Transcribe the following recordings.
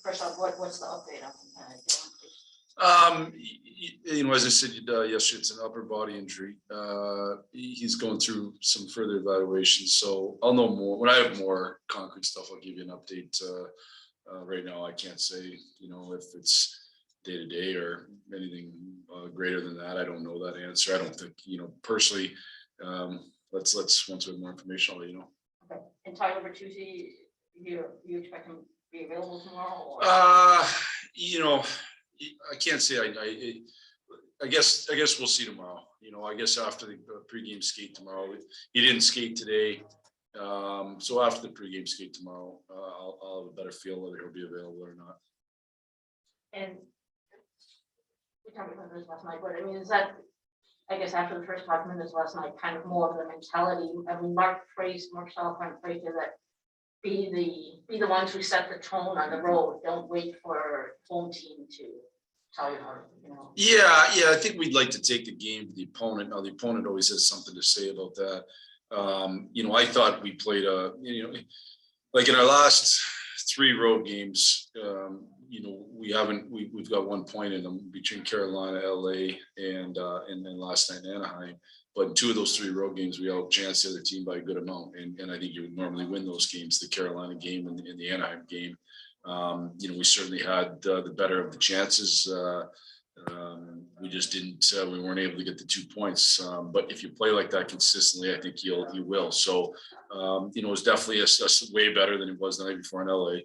First off, what's the update on Dylan? As I said yesterday, it's an upper body injury. He's going through some further evaluations, so I'll know more when I have more concrete stuff. I'll give you an update. Right now, I can't say, if it's day to day or anything greater than that. I don't know that answer. I don't think, personally. Let's once we have more information, I'll let you know. Okay. And Tyler Bertuzzi, you expect him to be available tomorrow? Or? I can't say. I guess we'll see tomorrow. I guess after the pregame skate tomorrow. He didn't skate today, so after the pregame skate tomorrow, I'll have a better feel whether he'll be available or not. And we talked about this last night, but I mean, is that, I guess after the first 5 minutes last night, kind of more of the mentality? I mean, Mark Salafran phrased it that be the ones who set the tone on the road. Don't wait for home team to tell you how to, Yeah, I think we'd like to take the game to the opponent. Now the opponent always has something to say about that. I thought we played like in our last 3 road games, we've got 1 point in them between Carolina, LA, and then last night in Anaheim. But in 2 of those 3 road games, we outchanced the other team by a good amount. And I think you would normally win those games, the Carolina game and the Anaheim game. We certainly had the better of the chances. We just didn't, we weren't able to get the 2 points. But if you play like that consistently, I think you will. So, it's definitely a way better than it was the night before in LA.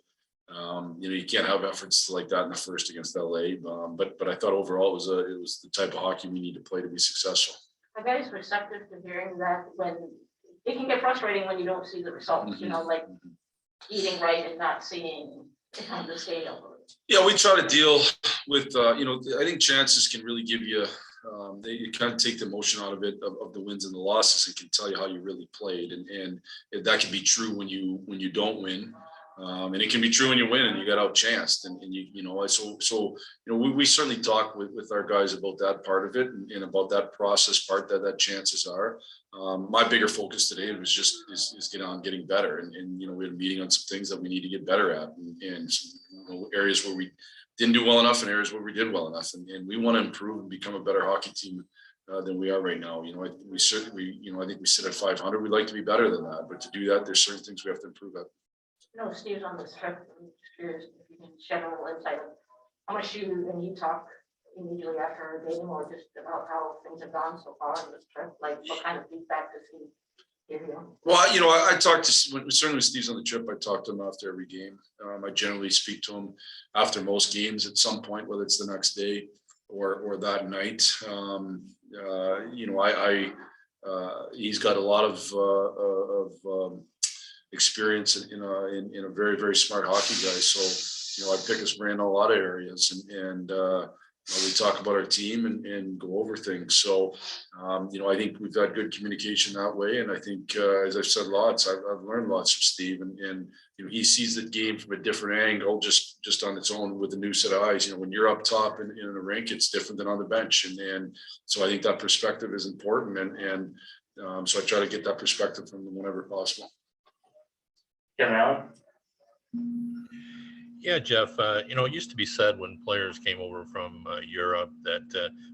You can't have efforts like that in the first against LA. But I thought overall it was the type of hockey we need to play to be successful. Are guys receptive to hearing that? When it can get frustrating when you don't see the results, like eating right and not seeing the scale. Yeah, we try to deal with, I think chances can really give you, they kind of take the emotion out of it, of the wins and the losses, and can tell you how you really played. And that can be true when you don't win. And it can be true when you win and you got outchanced. And we certainly talk with our guys about that part of it and about that process part that chances are. My bigger focus today was just is getting better. And we had a meeting on some things that we need to get better at and areas where we didn't do well enough and areas where we did well enough. And we want to improve and become a better hockey team than we are right now. We certainly, I think we sit at 500. We'd like to be better than that, but to do that, there's certain things we have to improve at. Steve's on this trip. I'm just curious if you can shed a little insight on how much you talk immediately after a game, or just about how things have gone so far on this trip. Like, what kind of feedback does he give you? Well, I talked to certainly when Steve's on the trip. I talk to him after every game. I generally speak to him after most games at some point, whether it's the next day or that night. He's got a lot of experience in a very, very smart hockey guy. So, I pick his brain in a lot of areas and we talk about our team and go over things. So, I think we've had good communication that way. And I think, as I've said lots, I've learned lots from Steve and he sees the game from a different angle, just on its own with a new set of eyes. When you're up top in a rink, it's different than on the bench. And so I think that perspective is important. And so I try to get that perspective from them whenever possible. Allen? Yeah, Jeff, it used to be said when players came over from Europe that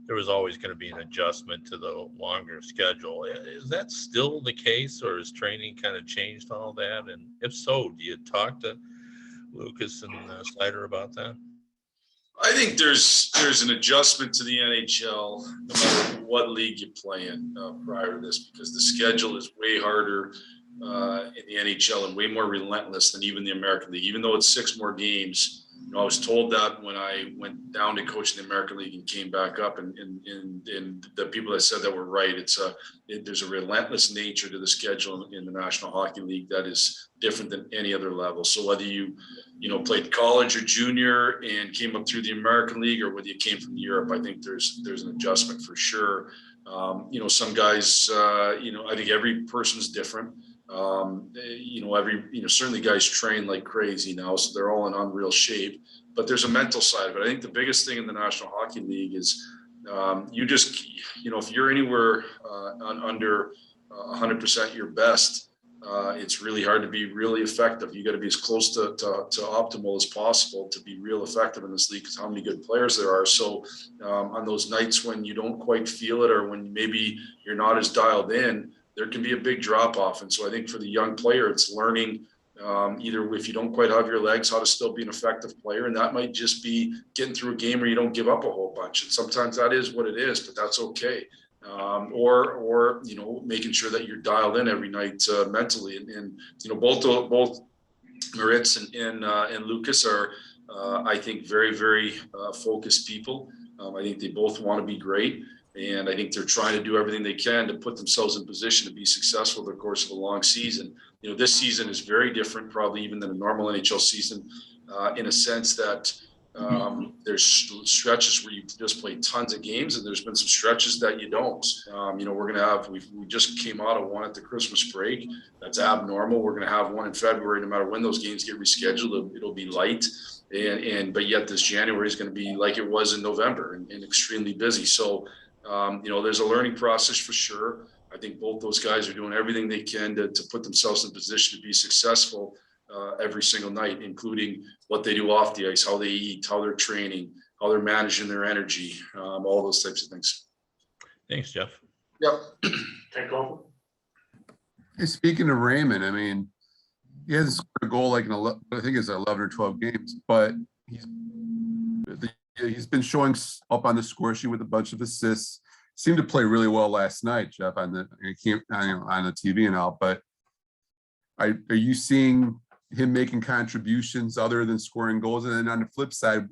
there was always going to be an adjustment to the longer schedule. Is that still the case, or has training kind of changed all that? And if so, do you talk to Lucas and Snyder about that? I think there's an adjustment to the NHL no matter what league you play in prior to this, because the schedule is way harder in the NHL and way more relentless than even the American League. Even though it's 6 more games, I was told that when I went down to coach in the American League and came back up, and the people that said that were right. There's a relentless nature to the schedule in the National Hockey League that is different than any other level. So whether you played college or junior and came up through the American League, or whether you came from Europe, I think there's an adjustment for sure. Some guys, I think every person's different. Certainly guys train like crazy now, so they're all in unreal shape, but there's a mental side of it. I think the biggest thing in the National Hockey League is if you're anywhere under 100% your best, it's really hard to be really effective. You got to be as close to optimal as possible to be real effective in this league, because how many good players there are. So on those nights when you don't quite feel it, or when maybe you're not as dialed in, there can be a big drop off. And so I think for the young player, it's learning either if you don't quite have your legs, how to still be an effective player. And that might just be getting through a game where you don't give up a whole bunch. And sometimes that is what it is, but that's okay. Or making sure that you're dialed in every night mentally. And both Moritz and Lucas are, I think, very, very focused people. I think they both want to be great. And I think they're trying to do everything they can to put themselves in position to be successful over the course of a long season. This season is very different, probably even than a normal NHL season, in a sense that there's stretches where you just play tons of games, and there's been some stretches that you don't. We're going to have, we just came out of one at the Christmas break. That's abnormal. We're going to have one in February. No matter when those games get rescheduled, it'll be light. But yet this January is going to be like it was in November and extremely busy. So, there's a learning process for sure. I think both those guys are doing everything they can to put themselves in position to be successful every single night, including what they do off the ice, how they eat, how they're training, how they're managing their energy, all those types of things. Thanks, Jeff. Yep. Take over. Hey, speaking of Raymond, I mean, he hasn't scored a goal like I think it's 11 or 12 games, but he's been showing up on the score sheet with a bunch of assists. Seemed to play really well last night, Jeff, on the TV and all. But are you seeing him making contributions other than scoring goals? And then on the flip side,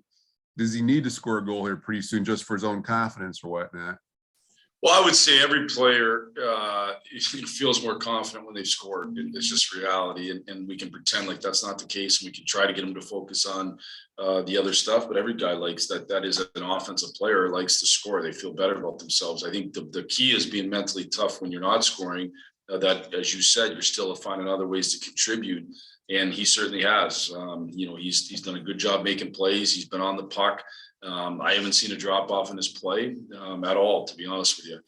does he need to score a goal here pretty soon just for his own confidence or whatnot? Well, I would say every player feels more confident when they've scored. It's just reality, and we can pretend like that's not the case, and we can try to get them to focus on the other stuff. But every guy likes that. That is an offensive player likes to score. They feel better about themselves. I think the key is being mentally tough when you're not scoring. That, as you said, you're still finding other ways to contribute, and he certainly has. He's done a good job making plays. He's been on the puck. I haven't seen a drop off in his play at all, to be honest with you.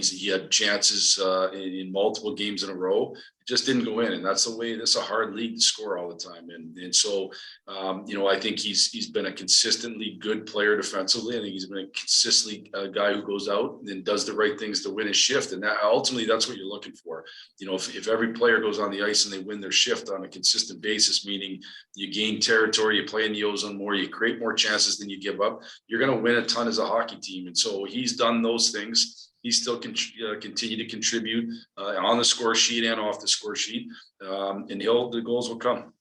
He had chances in multiple games in a row. It just didn't go in, and that's the way. That's a hard league to score all the time, and so I think he's been a consistently good player defensively. I think he's been a consistently guy who goes out and does the right things to win his shift, and that ultimately that's what you're looking for. If every player goes on the ice and they win their shift on a consistent basis, meaning you gain territory, you play in the ozone more, you create more chances than you give up, you're going to win a ton as a hockey team. And so he's done those things. He still can continue to contribute on the score sheet and off the score sheet, and the goals will come.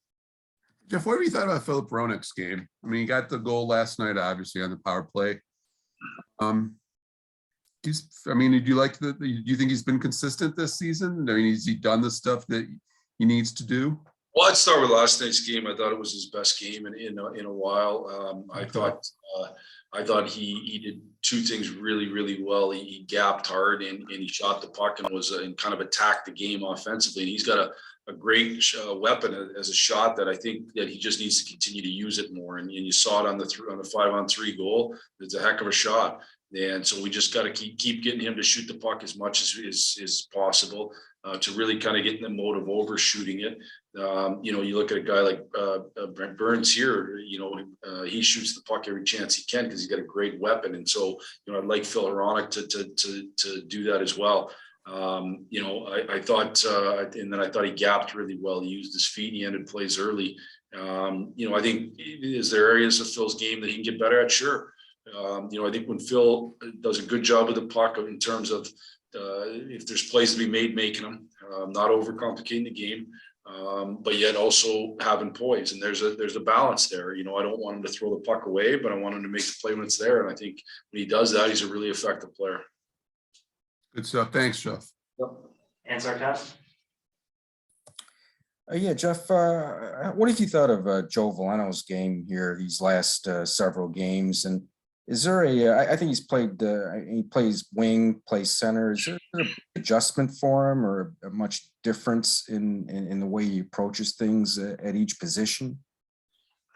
Jeff, what have you thought about Philip Hronek's game? I mean, he got the goal last night, obviously on the power play. Do you think he's been consistent this season? I mean, has he done the stuff that he needs to do? Well, I'd start with last night's game. I thought it was his best game in a while. I thought he did two things really, really well. He gapped hard and he shot the puck and kind of attacked the game offensively. And he's got a great weapon as a shot that I think that he just needs to continue to use it more. And you saw it on the 5-on-3 goal. It's a heck of a shot. And so we just got to keep getting him to shoot the puck as much as possible to really kind of get in the mode of overshooting it. You look at a guy like Brent Burns here, he shoots the puck every chance he can because he's got a great weapon. And so, I'd like Phil Hronek to do that as well. I thought, and then I thought he gapped really well. He used his feet and he ended plays early. I think, is there areas of Phil's game that he can get better at? Sure. I think when Phil does a good job with the puck in terms of if there's plays to be made, making them, not overcomplicating the game, but yet also having poise. And there's a balance there. I don't want him to throw the puck away, but I want him to make the play when it's there. And I think when he does that, he's a really effective player. Good stuff. Thanks, Jeff. Yep. Answer cast. Yeah, Jeff, what have you thought of Joe Veleno's game here, these last several games? And is there I think he plays wing, plays center. Is there an adjustment for him or a much difference in the way he approaches things at each position?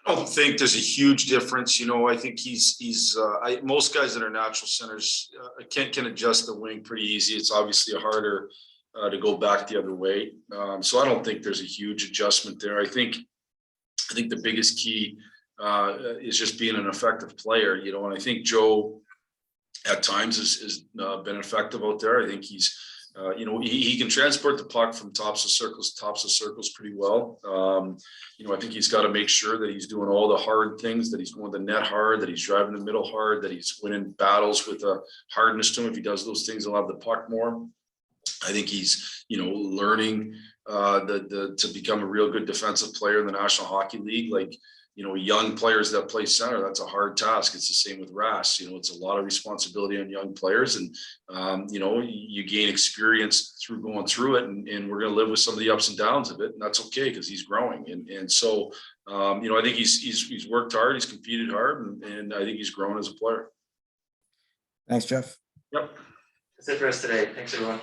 I don't think there's a huge difference. I think most guys that are natural centers can adjust the wing pretty easy. It's obviously a harder to go back the other way. So I don't think there's a huge adjustment there. I think the biggest key is just being an effective player, you know, and I think Joe at times has been effective out there. I think he's, you know, he can transport the puck from tops of circles pretty well. You know, I think he's got to make sure that he's doing all the hard things, that he's going the net hard, that he's driving the middle hard, that he's winning battles with a hardness to him. If he does those things, he'll have the puck more. I think he's, you know, learning to become a real good defensive player in the National Hockey League. Like, you know, young players that play center, that's a hard task. It's the same with Rass. You know, it's a lot of responsibility on young players, and you know, you gain experience through going through it, and we're going to live with some of the ups and downs of it, and that's okay because he's growing. And so, you know, I think he's worked hard, he's competed hard, and I think he's grown as a player. Thanks, Jeff. Yep. That's it for us today. Thanks, everyone.